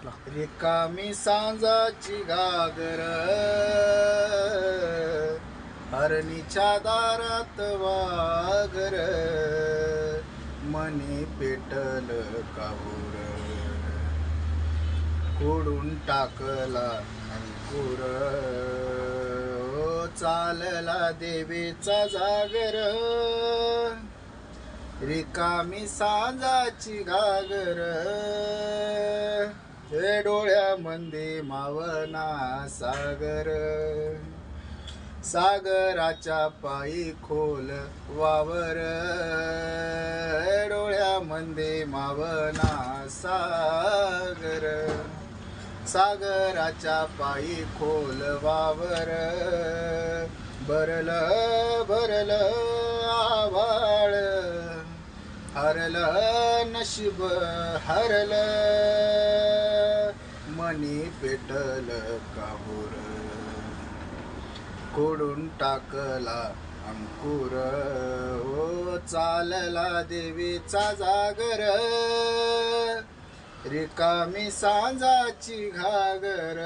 चला. रिकामी सांजाची घागर हरणीच्या दारात वाघर मनी पेटल काहूर खोडून टाकला अंकुर चालला देवीचा जागर रिकामी सांजाची घागर हे डोळ्यामध्ये मावना सागर सागराच्या पायी खोल वावर डोळ्यामध्ये मावना सागर सागराच्या पायी खोल वावर भरल भरल आभाळ हरलं नशीब हरलं मनी पेटल काहूर खोडून टाकला अंकुर हो चालला देवीचा जागर रिकामी सांजाची घागर